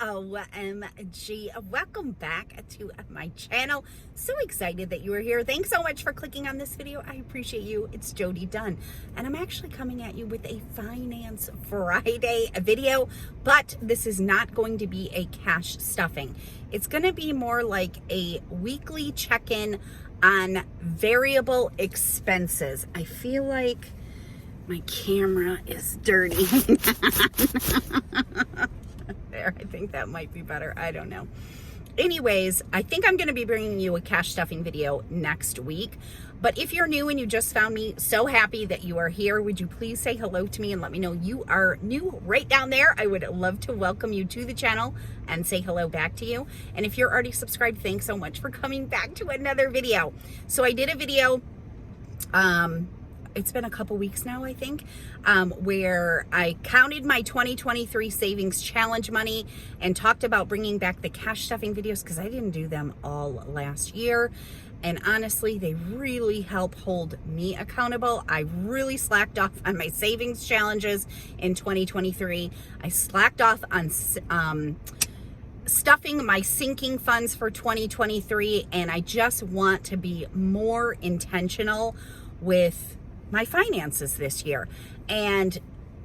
OMG, welcome back to my channel. So excited that you are here. Thanks so much for clicking on this video. I appreciate you. It's Jody Dunn, and I'm actually coming at you with a Finance Friday video, but this is not going to be a cash stuffing. It's going to be more like a weekly check-in on variable expenses. I feel like my camera is dirty. There, I think that might be better. I don't know. Anyways, I think I'm going to be bringing you a cash stuffing video next week. But if you're new and you just found me, so happy that you are here. Would you please say hello to me and let me know you are new right down there? I would love to welcome you to the channel and say hello back to you. And if you're already subscribed, thanks so much for coming back to another video. So I did a video, it's been a couple weeks now, I think, where I counted my 2023 savings challenge money and talked about bringing back the cash stuffing videos because I didn't do them all last year. And honestly, they really help hold me accountable. I really slacked off on my savings challenges in 2023. I slacked off on stuffing my sinking funds for 2023, and I just want to be more intentional with my finances this year. And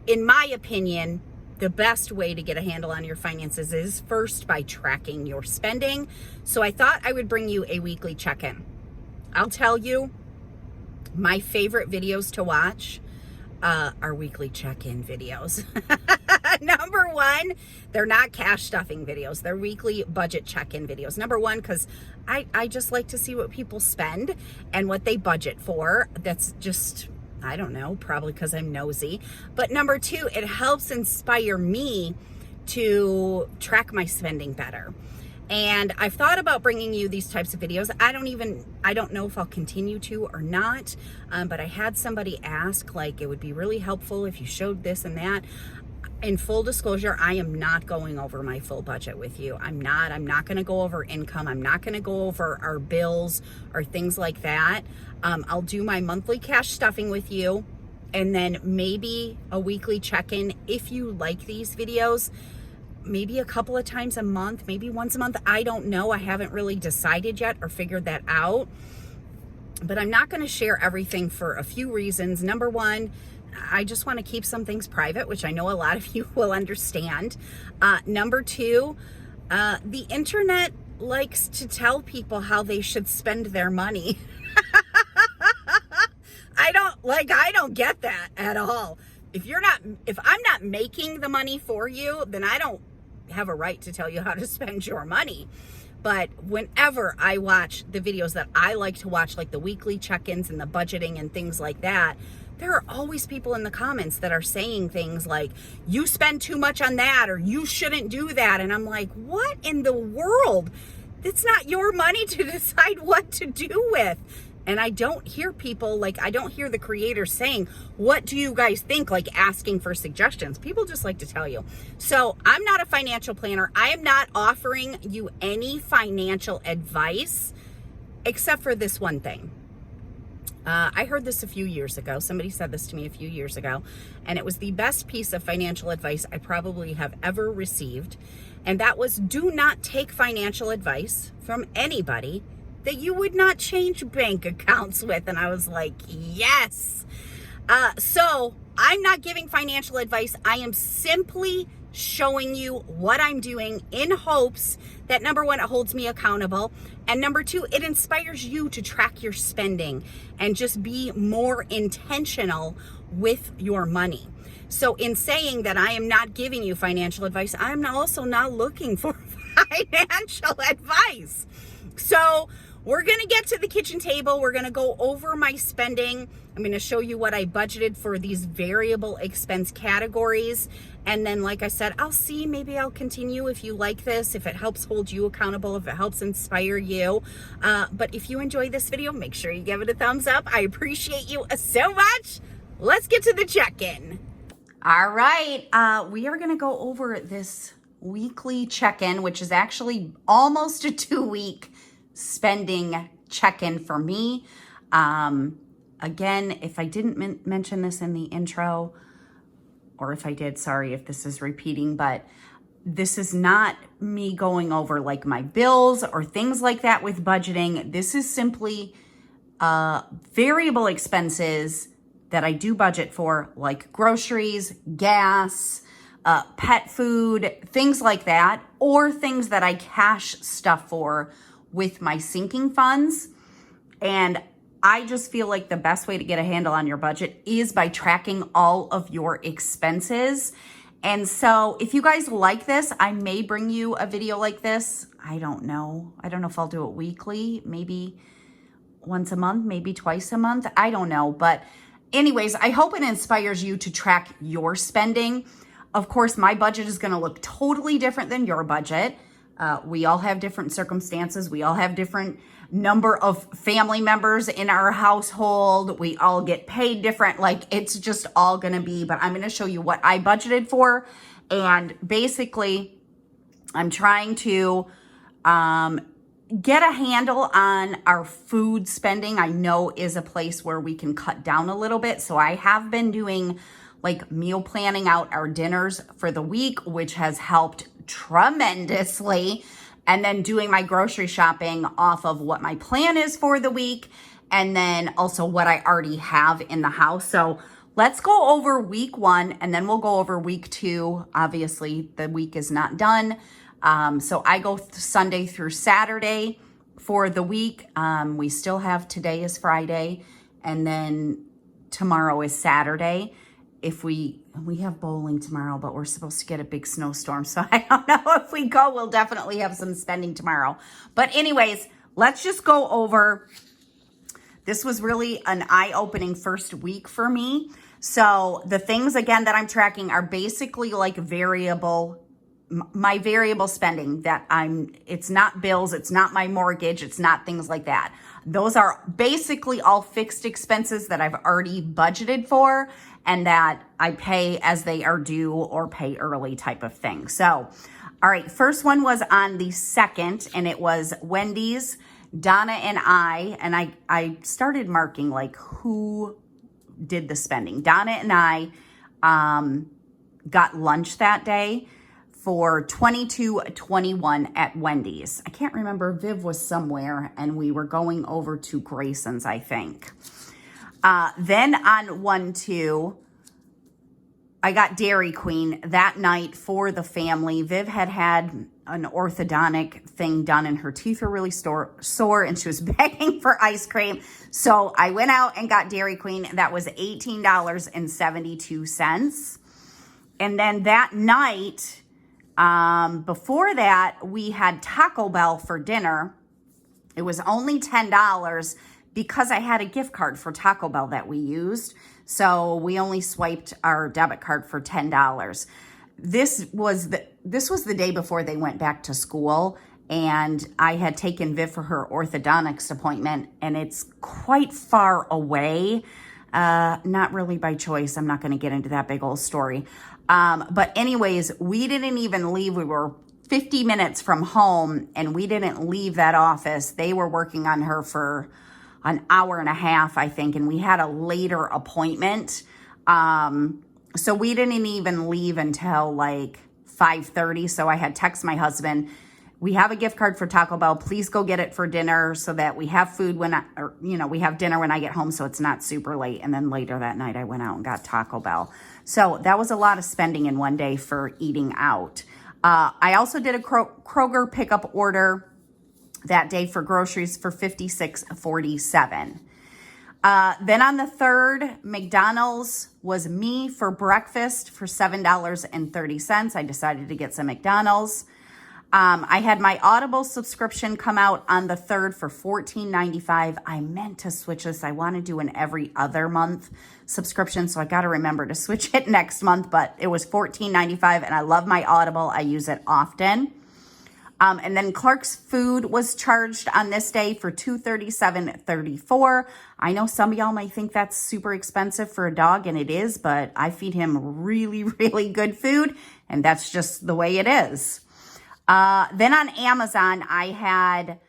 in my opinion, the best way to get a handle on your finances is first by tracking your spending. So I thought I would bring you a weekly check-in. I'll tell you, my favorite videos to watch are weekly check-in videos. Number one, they're not cash stuffing videos. They're weekly budget check-in videos. Number one, because I just like to see what people spend and what they budget for. That's just, I don't know, probably because I'm nosy. But number two, it helps inspire me to track my spending better. And I've thought about bringing you these types of videos. I don't know if I'll continue to or not. But I had somebody ask, like, it would be really helpful if you showed this and that. In full disclosure, I am not going over my full budget with you. I'm not going to go over income. I'm not going to go over our bills or things like that. I'll do my monthly cash stuffing with you, and then maybe a weekly check-in if you like these videos. Maybe a couple of times a month, maybe once a month. I don't know. I haven't really decided yet or figured that out. But I'm not going to share everything for a few reasons. Number one, I just want to keep some things private, which I know a lot of you will understand. Number two, the internet likes to tell people how they should spend their money. I don't get that at all. If I'm not making the money for you, then I don't have a right to tell you how to spend your money. But whenever I watch the videos that I like to watch, like the weekly check-ins and the budgeting and things like that, there are always people in the comments that are saying things like, you spend too much on that, or you shouldn't do that. And I'm like, what in the world? It's not your money to decide what to do with. And I don't hear people, like, I don't hear the creators saying, what do you guys think? Like, asking for suggestions. People just like to tell you. So I'm not a financial planner. I am not offering you any financial advice except for this one thing. I heard this a few years ago. Somebody said this to me a few years ago, and it was the best piece of financial advice I probably have ever received. And that was, do not take financial advice from anybody that you would not change bank accounts with. And I was like, yes. So I'm not giving financial advice. I am simply showing you what I'm doing in hopes that, number one, it holds me accountable, and number two, it inspires you to track your spending and just be more intentional with your money. So in saying that I am not giving you financial advice, I'm also not looking for financial advice. So we're going to get to the kitchen table. We're going to go over my spending. I'm going to show you what I budgeted for these variable expense categories. And then, like I said, I'll see, maybe I'll continue if you like this, if it helps hold you accountable, if it helps inspire you. But if you enjoy this video, make sure you give it a thumbs up. I appreciate you so much. Let's get to the check-in. All right. We are going to go over this weekly check-in, which is actually almost a 2-week spending check-in for me. Again, if I didn't mention this in the intro, or if I did, sorry if this is repeating, but This is not me going over like my bills or things like that with budgeting. This is simply variable expenses that I do budget for, like groceries, gas, pet food, things like that, or things that I cash stuff for with my sinking funds. And I just feel like the best way to get a handle on your budget is by tracking all of your expenses. And so if you guys like this, I may bring you a video like this. I don't know. I don't know if I'll do it weekly, maybe once a month, maybe twice a month. I don't know. But anyways, I hope it inspires you to track your spending. Of course, my budget is going to look totally different than your budget. We all have different circumstances. We all have different number of family members in our household. We all get paid different. Like, it's just all going to be, but I'm going to show you what I budgeted for. And basically, I'm trying to get a handle on our food spending. I know is a place where we can cut down a little bit. So I have been doing like meal planning out our dinners for the week, which has helped tremendously. And then doing my grocery shopping off of what my plan is for the week. And then also what I already have in the house. So let's go over week 1 and then we'll go over week 2. Obviously the week is not done. So I go Sunday through Saturday for the week. We still have, today is Friday and then tomorrow is Saturday. If we have bowling tomorrow, but we're supposed to get a big snowstorm. So I don't know if we go, we'll definitely have some spending tomorrow. But anyways, let's just go over. This was really an eye-opening first week for me. So the things, again, that I'm tracking are basically like my variable spending that it's not bills, it's not my mortgage, it's not things like that. Those are basically all fixed expenses that I've already budgeted for and that I pay as they are due or pay early type of thing. So, all right, first one was on the 2nd and it was Wendy's, Donna and I started marking like who did the spending. Donna and I got lunch that day for $22.21 at Wendy's. I can't remember, Viv was somewhere and we were going over to Grayson's, I think. Then on 1-2, I got Dairy Queen that night for the family. Viv had an orthodontic thing done and her teeth were really sore and she was begging for ice cream. So I went out and got Dairy Queen. That was $18.72. And then that night, before that, we had Taco Bell for dinner. It was only $10 because I had a gift card for Taco Bell that we used. So we only swiped our debit card for $10. This was the day before they went back to school, and I had taken Viv for her orthodontics appointment, and it's quite far away. Not really by choice. I'm not going to get into that big old story. But anyways, we didn't even leave. We were 50 minutes from home and we didn't leave that office. They were working on her for an hour and a half, I think. And we had a later appointment. So we didn't even leave until like 5:30. So I had text my husband, we have a gift card for Taco Bell. Please go get it for dinner so that we have food we have dinner when I get home so it's not super late. And then later that night I went out and got Taco Bell. So that was a lot of spending in one day for eating out. I also did a Kroger pickup order that day for groceries for $56.47. Then on the 3rd, McDonald's was me for breakfast for $7.30. I decided to get some McDonald's. I had my Audible subscription come out on the 3rd for $14.95. I meant to switch this. I want to do an every other month subscription, so I got to remember to switch it next month, but it was $14.95, and I love my Audible. I use it often. And then Clark's Food was charged on this day for $237.34. I know some of y'all might think that's super expensive for a dog, and it is, but I feed him really, really good food, and that's just the way it is. Then on Amazon, I had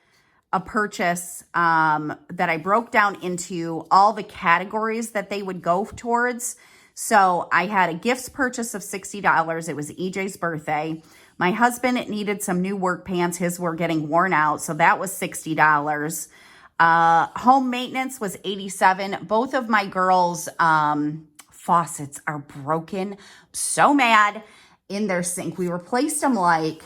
a purchase that I broke down into all the categories that they would go towards. So I had a gifts purchase of $60. It was EJ's birthday. My husband needed some new work pants. His were getting worn out. So that was $60. Home maintenance was $87. Both of my girls' faucets are broken. So mad in their sink. We replaced them like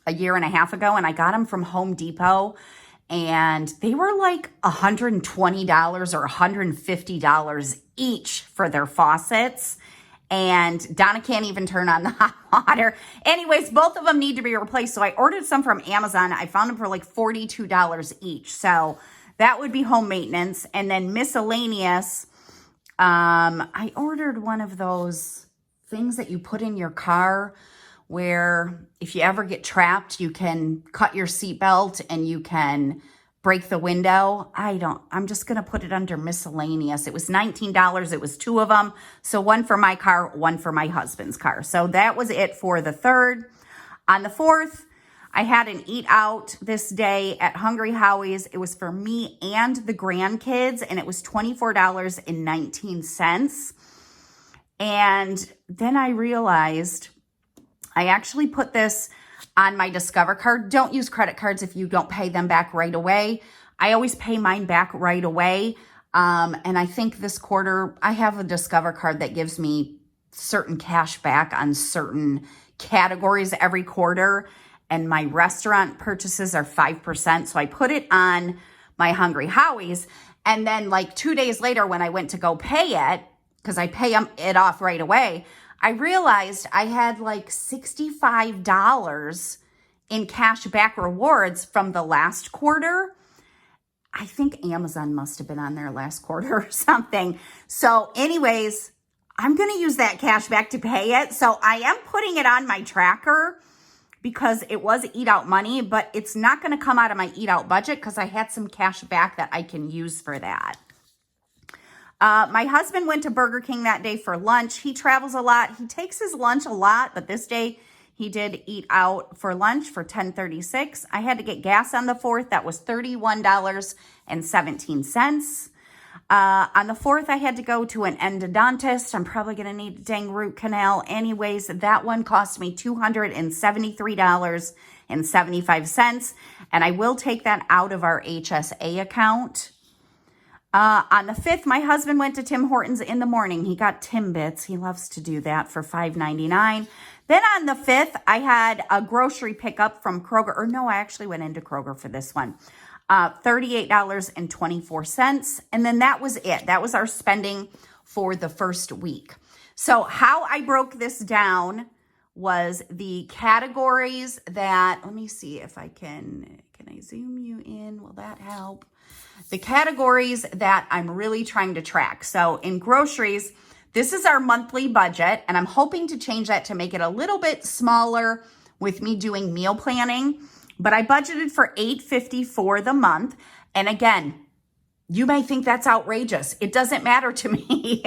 a year and a half ago, and I got them from Home Depot, and they were like $120 or $150 each for their faucets. And Donna can't even turn on the hot water. Anyways, both of them need to be replaced. So I ordered some from Amazon. I found them for like $42 each. So that would be home maintenance. And then miscellaneous, I ordered one of those things that you put in your car where if you ever get trapped, you can cut your seatbelt and you can break the window. I'm just going to put it under miscellaneous. It was $19. It was 2 of them. So 1 for my car, 1 for my husband's car. So that was it for the 3rd. On the 4th, I had an eat out this day at Hungry Howie's. It was for me and the grandkids, and it was $24.19. And then I realized I actually put this on my Discover card. Don't use credit cards if you don't pay them back right away. I always pay mine back right away. And I think this quarter, I have a Discover card that gives me certain cash back on certain categories every quarter. And my restaurant purchases are 5%. So I put it on my Hungry Howie's. And then like 2 days later, when I went to go pay it, because I pay it off right away, I realized I had like $65 in cash back rewards from the last quarter. I think Amazon must have been on there last quarter or something. So anyways, I'm going to use that cash back to pay it. So I am putting it on my tracker because it was eat out money, but it's not going to come out of my eat out budget because I had some cash back that I can use for that. My husband went to Burger King that day for lunch. He travels a lot. He takes his lunch a lot, but this day he did eat out for lunch for $10.36. I had to get gas on the 4th. That was $31.17. On the 4th, I had to go to an endodontist. I'm probably going to need a dang root canal. Anyways, that one cost me $273.75. And I will take that out of our HSA account. On the 5th, my husband went to Tim Hortons in the morning. He got Timbits. He loves to do that for $5.99. Then on the 5th, I had a grocery pickup from Kroger. Or no, I actually went into Kroger for this one. $38.24. And then that was it. That was our spending for the first week. So how I broke this down was the categories that, let me see if I can I zoom you in? Will that help? The categories that I'm really trying to track. So in groceries, this is our monthly budget, and I'm hoping to change that to make it a little bit smaller with me doing meal planning. But I budgeted for $8.50 for the month. And again, you may think that's outrageous. It doesn't matter to me.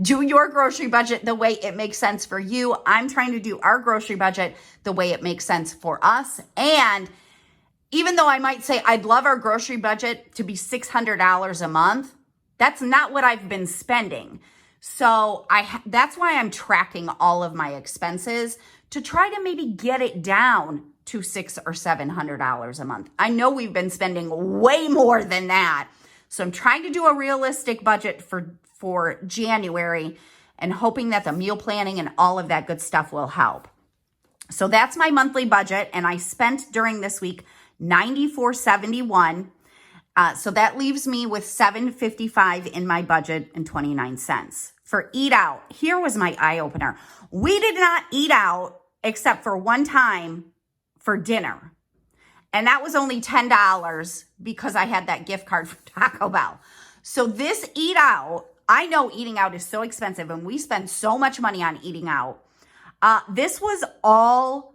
Do your grocery budget the way it makes sense for you. I'm trying to do our grocery budget the way it makes sense for us. And even though I might say I'd love our grocery budget to be $600 a month, that's not what I've been spending. So that's why I'm tracking all of my expenses to try to maybe get it down to $600 or $700 a month. I know we've been spending way more than that. So I'm trying to do a realistic budget for January and hoping that the meal planning and all of that good stuff will help. So that's my monthly budget. And I spent during this week $94.71. So that leaves me with $7.55 in my budget and 29 cents. For eat out, here was my eye opener. We did not eat out except for one time for dinner. And that was only $10 because I had that gift card from Taco Bell. So this eat out, I know eating out is so expensive and we spend so much money on eating out. This was all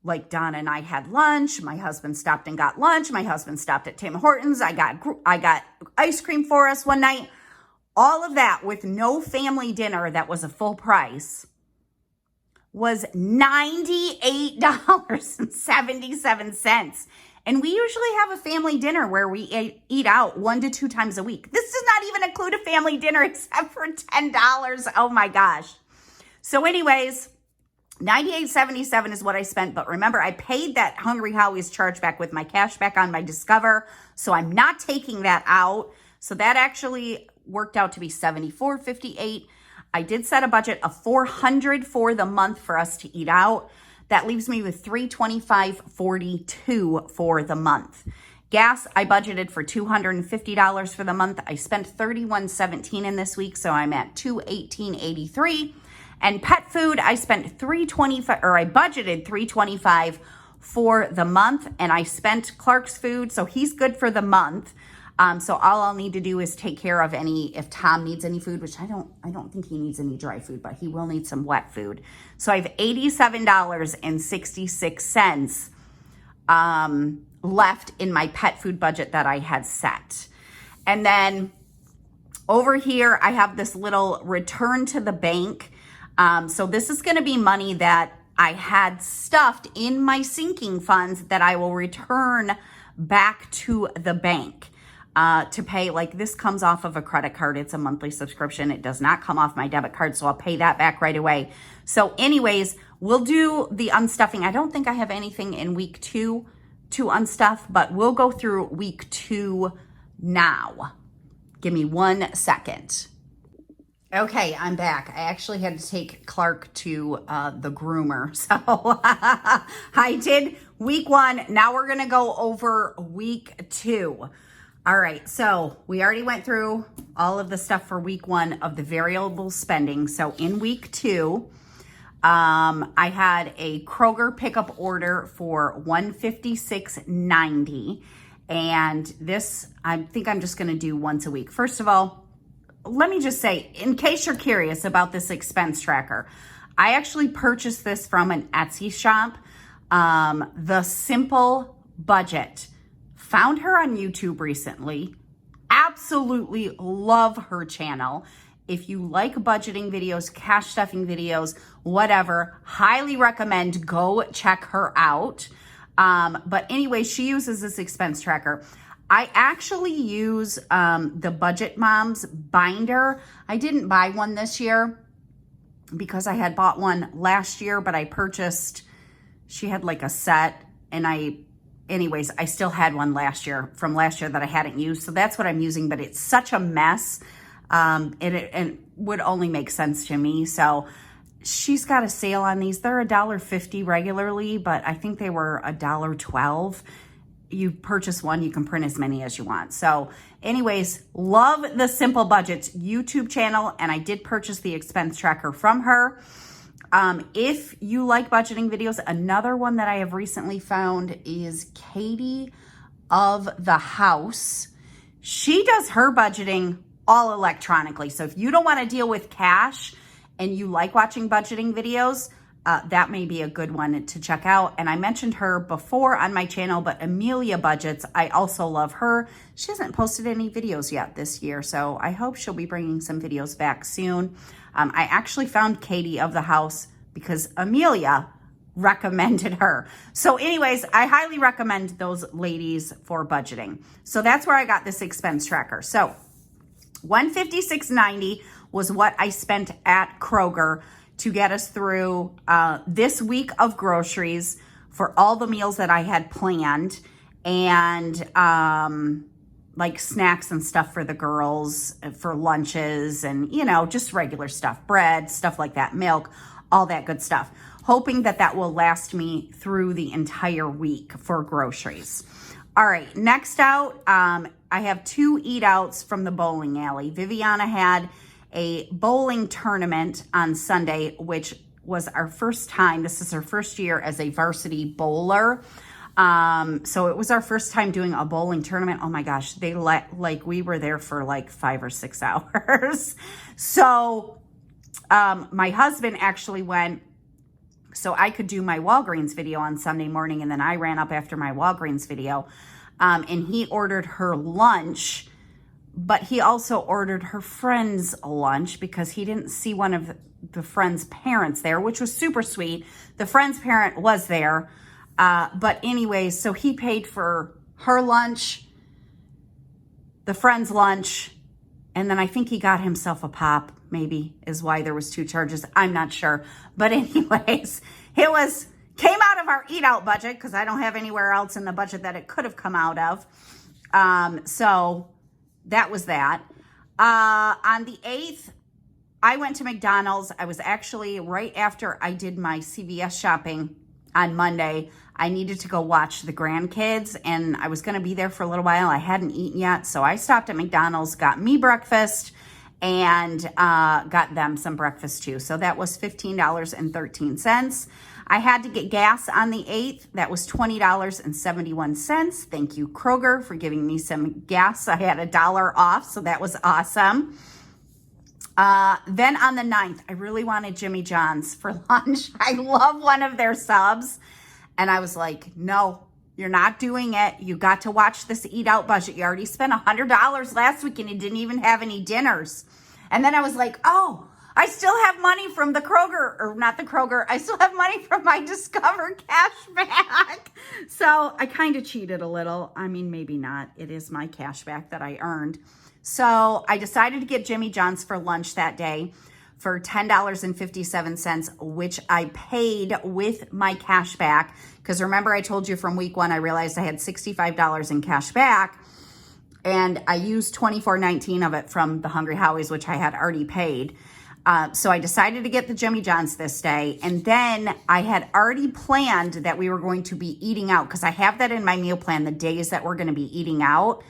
like Donna and I had lunch. My husband stopped and got lunch. My husband stopped at Tim Hortons. I got ice cream for us one night. All of that with no family dinner that was a full price was $98.77. And we usually have a family dinner where we eat out 1 to 2 times a week. This does not even include a family dinner except for $10. Oh my gosh. So anyways, $98.77 is what I spent. But remember, I paid that Hungry Howie's chargeback with my cash back on my Discover. So I'm not taking that out. So that actually worked out to be $74.58. I did set a budget of $400 for the month for us to eat out. That leaves me with $325.42 for the month. Gas, I budgeted for $250 for the month. I spent $31.17 in this week, so I'm at $218.83. And pet food, I spent budgeted $325 for the month, and I spent Clark's food, so he's good for the month. So all I'll need to do is take care of if Tom needs any food, which I don't think he needs any dry food, but he will need some wet food. So I have $87.66 left in my pet food budget that I had set. And then over here, I have this little return to the bank. So this is going to be money that I had stuffed in my sinking funds that I will return back to the bank. To pay, like this comes off of a credit card. It's a monthly subscription. It does not come off my debit card, so I'll pay that back right away. So anyways, we'll do the unstuffing. I don't think I have anything in week 2 to unstuff, but we'll go through week 2 now. Give me 1 second. Okay, I'm back. I actually had to take Clark to the groomer. So I did week 1. Now we're going to go over week 2. All right, so we already went through all of the stuff for week 1 of the variable spending. So in week 2, I had a Kroger pickup order for $156.90. And this, I think I'm just going to do once a week. First of all, let me just say, in case you're curious about this expense tracker, I actually purchased this from an Etsy shop, The Simple Budget. Found her on YouTube recently. Absolutely love her channel. If you like budgeting videos, cash stuffing videos, whatever, highly recommend go check her out. But anyway, she uses this expense tracker. I actually use the Budget Moms binder. I didn't buy one this year because I had bought one last year, but I purchased, she had like a set, and anyways, I still had one from last year that I hadn't used. So that's what I'm using, but it's such a mess. It would only make sense to me. So she's got a sale on these. They're $1.50 regularly, but I think they were $1.12. You purchase one, you can print as many as you want. So anyways, love the Simple Budgets YouTube channel. And I did purchase the expense tracker from her. If you like budgeting videos, another one that I have recently found is Katie of the House. She does her budgeting all electronically. So if you don't want to deal with cash and you like watching budgeting videos, that may be a good one to check out. And I mentioned her before on my channel, but Amelia Budgets, I also love her. She hasn't posted any videos yet this year, so I hope she'll be bringing some videos back soon. I actually found Katie of the House because Amelia recommended her. So anyways, I highly recommend those ladies for budgeting. So that's where I got this expense tracker. So $156.90 was what I spent at Kroger to get us through this week of groceries for all the meals that I had planned, and like snacks and stuff for the girls for lunches, and just regular stuff, bread, stuff like that, milk, all that good stuff, hoping that that will last me through the entire week for groceries. All right, next out, I have 2 eat outs from the bowling alley. Viviana had a bowling tournament on Sunday, which was our first time. This is her first year as a varsity bowler. So it was our first time doing a bowling tournament. Oh my gosh, we were there for like 5 or 6 hours. So my husband actually went so I could do my Walgreens video on Sunday morning, and then I ran up after my Walgreens video, and he ordered her lunch. But he also ordered her friend's lunch because he didn't see one of the friend's parents there, which was super sweet. The friend's parent was there. But anyways, so he paid for her lunch, the friend's lunch, and then I think he got himself a pop, maybe is why there was 2 charges. I'm not sure. But anyways, it came out of our eat out budget because I don't have anywhere else in the budget that it could have come out of. So that was that. On the 8th, I went to McDonald's. I was actually right after I did my CVS shopping on Monday. I needed to go watch the grandkids, and I was going to be there for a little while. I hadn't eaten yet, so I stopped at McDonald's, got me breakfast, and got them some breakfast too. So that was $15.13. I had to get gas on the 8th. That was $20.71. Thank you, Kroger, for giving me some gas. I had $1 off, so that was awesome. Then on the 9th, I really wanted Jimmy John's for lunch. I love one of their subs. And I was like, no, you're not doing it. You got to watch this eat out budget. You already spent $100 last week and you didn't even have any dinners. And then I was like, oh, I still have money from the Kroger, or not the Kroger. I still have money from my Discover cash back. So I kind of cheated a little. I mean, maybe not. It is my cash back that I earned. So I decided to get Jimmy John's for lunch that day for $10.57, which I paid with my cash back. Because remember, I told you from week 1, I realized I had $65 in cash back. And I used $24.19 of it from the Hungry Howie's, which I had already paid. So I decided to get the Jimmy John's this day. And then I had already planned that we were going to be eating out, because I have that in my meal plan, the days that we're going to be eating out.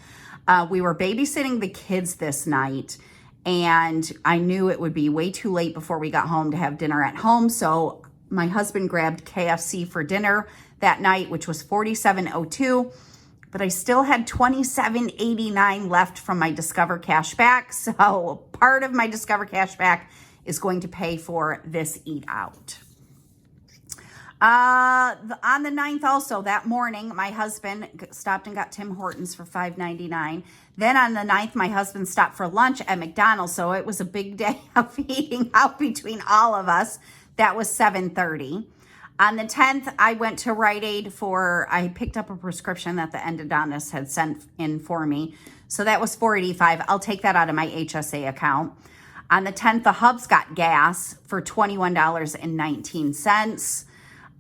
We were babysitting the kids this night, and I knew it would be way too late before we got home to have dinner at home. So my husband grabbed KFC for dinner that night, which was $47.02. But I still had $27.89 left from my Discover cash back. So part of my Discover cash back is going to pay for this eat out. On the 9th also, that morning, my husband stopped and got Tim Hortons for $5.99. Then on the 9th, my husband stopped for lunch at McDonald's. So it was a big day of eating out between all of us. That was $7.30. On the 10th, I went to Rite Aid I picked up a prescription that the endodontist had sent in for me. So that was $4.85. I'll take that out of my HSA account. On the 10th, the Hubs got gas for $21.19.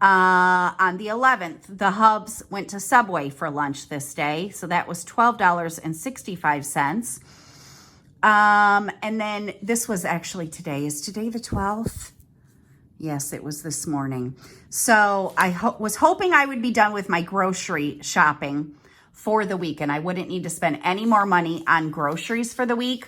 On the 11th, the Hubs went to Subway for lunch this day. So that was $12.65. And then this was actually today. Is today the 12th? Yes, it was this morning. So I was hoping I would be done with my grocery shopping for the week, and I wouldn't need to spend any more money on groceries for the week.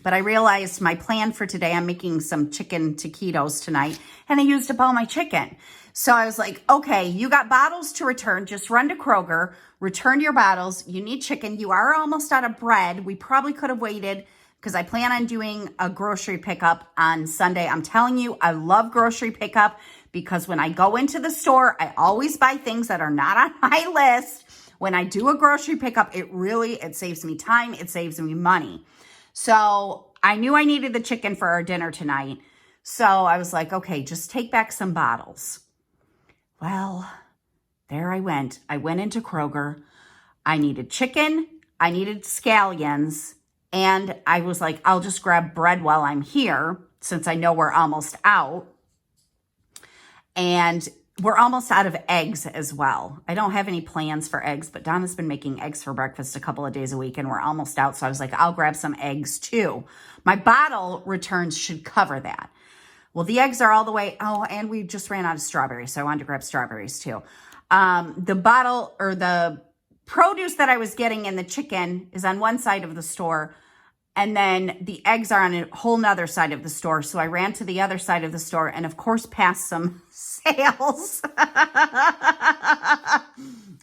But I realized my plan for today, I'm making some chicken taquitos tonight, and I used up all my chicken. So I was like, okay, you got bottles to return. Just run to Kroger, return your bottles. You need chicken. You are almost out of bread. We probably could have waited, because I plan on doing a grocery pickup on Sunday. I'm telling you, I love grocery pickup, because when I go into the store, I always buy things that are not on my list. When I do a grocery pickup, it saves me time. It saves me money. So I knew I needed the chicken for our dinner tonight. So I was like, okay, just take back some bottles. Well, there I went. I went into Kroger. I needed chicken. I needed scallions. And I was like, I'll just grab bread while I'm here, since I know we're almost out. And we're almost out of eggs as well. I don't have any plans for eggs, but Donna's been making eggs for breakfast a couple of days a week, and we're almost out. So I was like, I'll grab some eggs too. My bottle returns should cover that. Well, the eggs are all the way. Oh, and we just ran out of strawberries, so I wanted to grab strawberries too. The produce that I was getting in the chicken is on one side of the store, and then the eggs are on a whole nother side of the store. So I ran to the other side of the store and, of course, passed some sales. Butter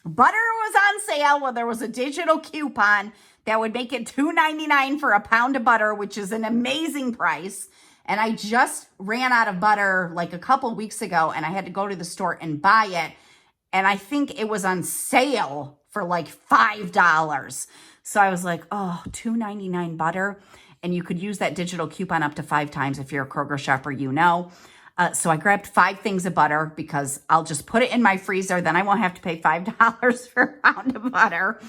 was on sale. Well, there was a digital coupon that would make it $2.99 for a pound of butter, which is an amazing price. And I just ran out of butter like a couple weeks ago, and I had to go to the store and buy it. And I think it was on sale for like $5. So I was like, oh, $2.99 butter. And you could use that digital coupon up to 5 times if you're a Kroger shopper, you know. So I grabbed 5 things of butter because I'll just put it in my freezer. Then I won't have to pay $5 for a pound of butter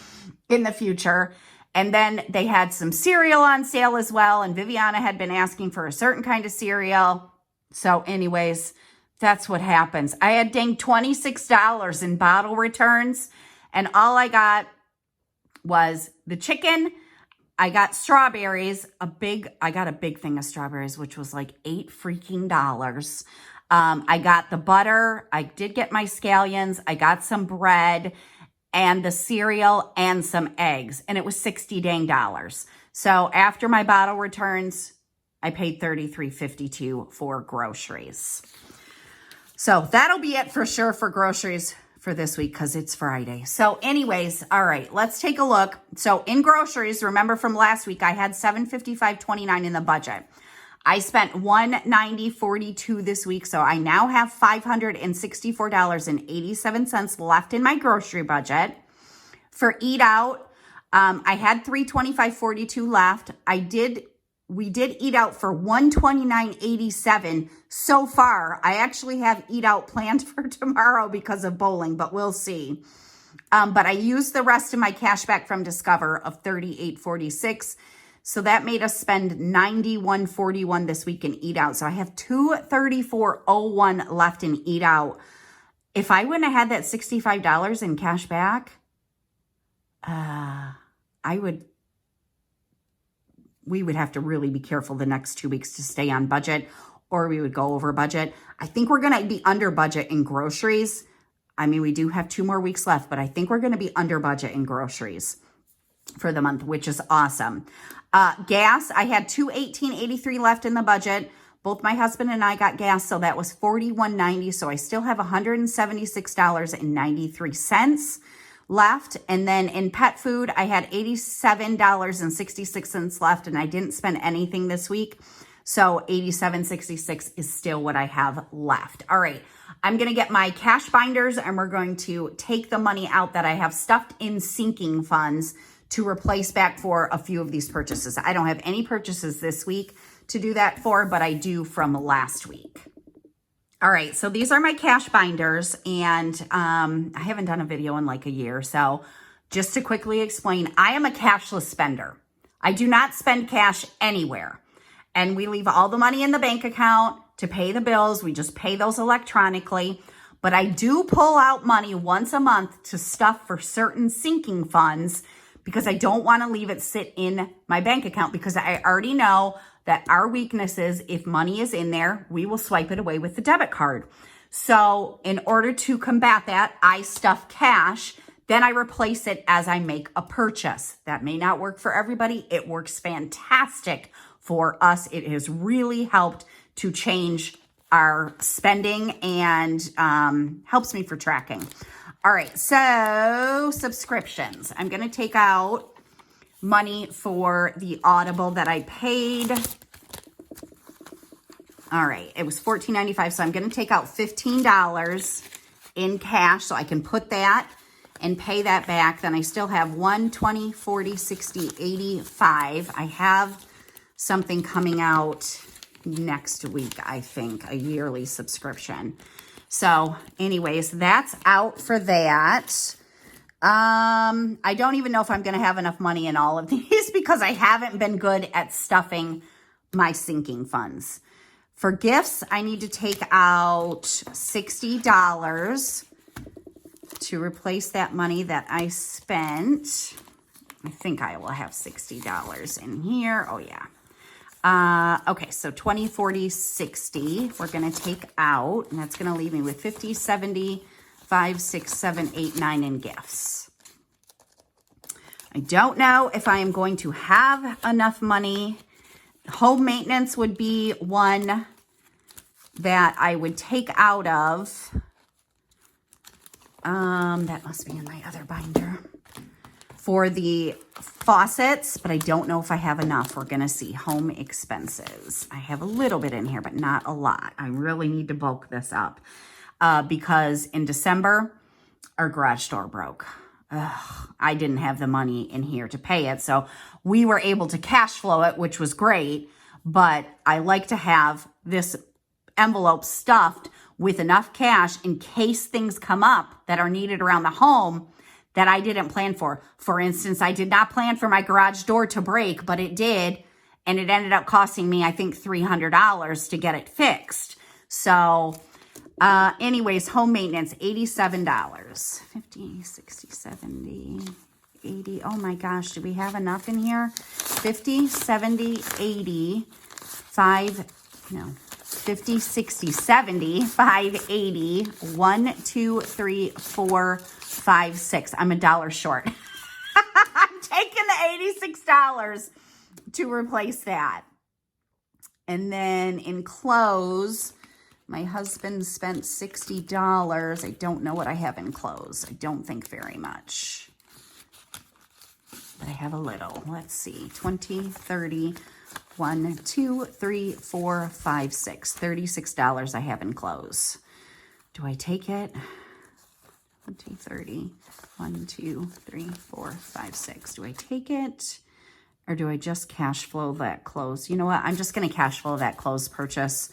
in the future. And then they had some cereal on sale as well. And Viviana had been asking for a certain kind of cereal. So anyways, that's what happens. I had dang $26 in bottle returns. And all I got was the chicken. I got strawberries, I got a big thing of strawberries, which was like $8 freaking dollars. I got the butter. I did get my scallions. I got some bread and the cereal and some eggs, and it was $60 dang. So after my bottle returns, I paid $33.52 for groceries. So that'll be it for sure for groceries for this week because it's Friday. So anyways, all right, let's take a look. So in groceries, remember from last week, I had $755.29 in the budget. I spent $190.42 this week. So I now have $564.87 left in my grocery budget. For eat out, I had $325.42 left. We did eat out for $129.87 so far. I actually have eat out planned for tomorrow because of bowling, but we'll see. But I used the rest of my cash back from Discover of $38.46. So that made us spend $91.41 this week in eat out. So I have $234.01 left in eat out. If I wouldn't have had that $65 in cash back, we would have to really be careful the next 2 weeks to stay on budget, or we would go over budget. I think we're going to be under budget in groceries. I mean, we do have 2 more weeks left, but I think we're going to be under budget in groceries for the month, which is awesome. Gas, I had $218.83 left in the budget. Both my husband and I got gas, so that was $41.90. So I still have $176.93 left. And then in pet food, I had $87.66 left, and I didn't spend anything this week. So $87.66 is still what I have left. All right, I'm going to get my cash binders, and we're going to take the money out that I have stuffed in sinking funds to replace back for a few of these purchases. I don't have any purchases this week to do that for, but I do from last week. All right, so these are my cash binders, and I haven't done a video in like a year. So just to quickly explain, I am a cashless spender. I do not spend cash anywhere. And we leave all the money in the bank account to pay the bills. We just pay those electronically. But I do pull out money once a month to stuff for certain sinking funds because I don't want to leave it sit in my bank account, because I already know that our weakness is if money is in there, we will swipe it away with the debit card. So in order to combat that, I stuff cash, then I replace it as I make a purchase. That may not work for everybody. It works fantastic for us. It has really helped to change our spending and helps me for tracking. All right, so subscriptions. I'm going to take out money for the Audible that I paid. All right, it was $14.95, so I'm going to take out $15 in cash so I can put that and pay that back. Then I still have $1, $20, $40, $60, $85. I have something coming out next week, I think, a yearly subscription. So anyways, that's out for that. I don't even know if I'm going to have enough money in all of these because I haven't been good at stuffing my sinking funds. For gifts, I need to take out $60 to replace that money that I spent. I think I will have $60 in here. Oh, yeah. Okay, so 20, 40, 60, we're going to take out, and that's going to leave me with 50, 70, 5, 6, 7, 8, 9 in gifts. I don't know if I am going to have enough money. Home maintenance would be one that I would take out of. That must be in my other binder. For the faucets, but I don't know if I have enough. We're going to see. Home expenses. I have a little bit in here, but not a lot. I really need to bulk this up because in December, our garage door broke. I didn't have the money in here to pay it, so we were able to cash flow it, which was great, but I like to have this envelopes stuffed with enough cash in case things come up that are needed around the home that I didn't plan for. For instance, I did not plan for my garage door to break, but it did. And it ended up costing me, I think, $300 to get it fixed. So anyways, home maintenance, $87. 50, 60, 70, 80. Oh my gosh, do we have enough in here? 50, 70, 80, 50, 60, 70, 5, 80, 1, 2, 3, 4, 5, 6. I'm $1 short. I'm taking the $86 to replace that. And then in clothes, my husband spent $60. I don't know what I have in clothes. I don't think very much. But I have a little. Let's see. 20, 30, 1, 2, 3, 4, 5, 6. $36 I have in clothes. Do I take it? 20, 30, 1, 2, 3, 4, 5, 6. Do I take it? Or do I just cash flow that clothes? You know what? I'm just going to cash flow that clothes purchase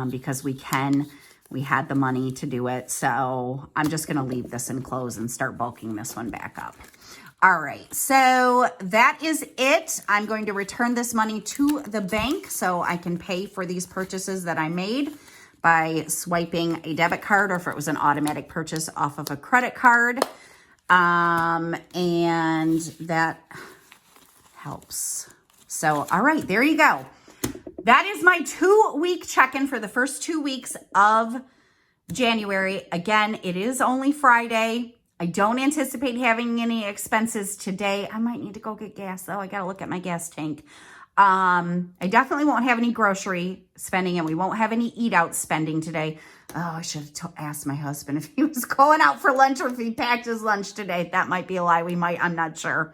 because we had the money to do it. So I'm just going to leave this in clothes and start bulking this one back up. All right, so that is it. I'm going to return this money to the bank so I can pay for these purchases that I made by swiping a debit card, or if it was an automatic purchase off of a credit card. And that helps. So, all right, there you go. That is my 2-week check-in for the first 2 weeks of January. Again, it is only Friday. I don't anticipate having any expenses today. I might need to go get gas, though. I got to look at my gas tank. I definitely won't have any grocery spending, and we won't have any eat-out spending today. Oh, I should have asked my husband if he was going out for lunch or if he packed his lunch today. That might be a lie. We might. I'm not sure.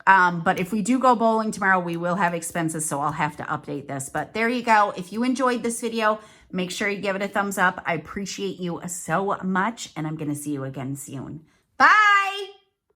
But if we do go bowling tomorrow, we will have expenses, so I'll have to update this. But there you go. If you enjoyed this video, make sure you give it a thumbs up. I appreciate you so much, and I'm going to see you again soon. Bye!